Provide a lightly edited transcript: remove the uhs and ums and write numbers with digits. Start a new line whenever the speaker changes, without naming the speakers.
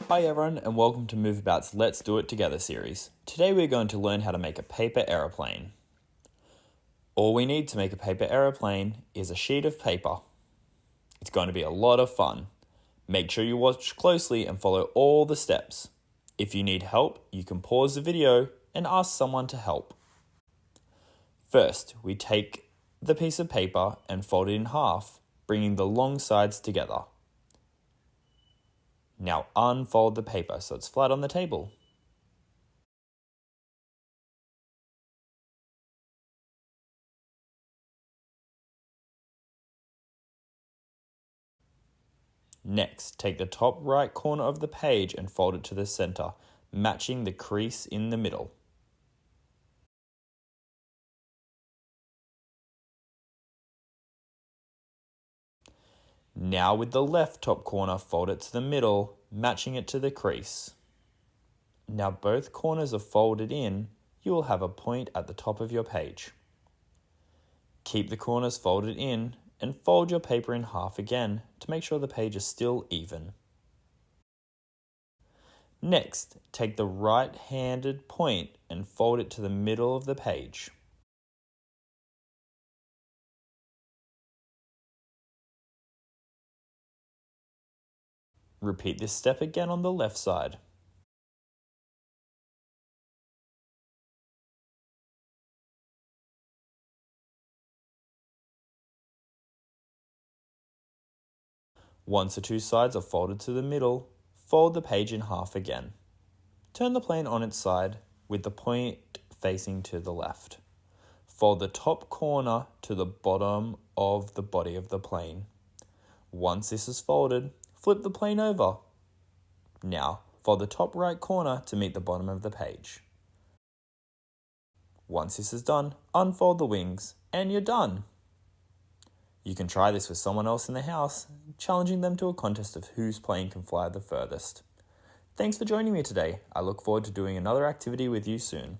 Hi everyone and welcome to MoveAbout's Let's Do It Together series. Today we're going to learn how to make a paper aeroplane. All we need to make a paper aeroplane is a sheet of paper. It's going to be a lot of fun. Make sure you watch closely and follow all the steps. If you need help, you can pause the video and ask someone to help. First, we take the piece of paper and fold it in half, bringing the long sides together. Now unfold the paper so it's flat on the table. Next, take the top right corner of the page and fold it to the center, matching the crease in the middle. Now with the left top corner, fold it to the middle, matching it to the crease. Now both corners are folded in, you will have a point at the top of your page. Keep the corners folded in and fold your paper in half again to make sure the page is still even. Next, take the right-handed point and fold it to the middle of the page. Repeat this step again on the left side. Once the two sides are folded to the middle, fold the page in half again. Turn the plane on its side with the point facing to the left. Fold the top corner to the bottom of the body of the plane. Once this is folded, flip the plane over. Now, fold the top right corner to meet the bottom of the page. Once this is done, unfold the wings and you're done. You can try this with someone else in the house, challenging them to a contest of whose plane can fly the furthest. Thanks for joining me today. I look forward to doing another activity with you soon.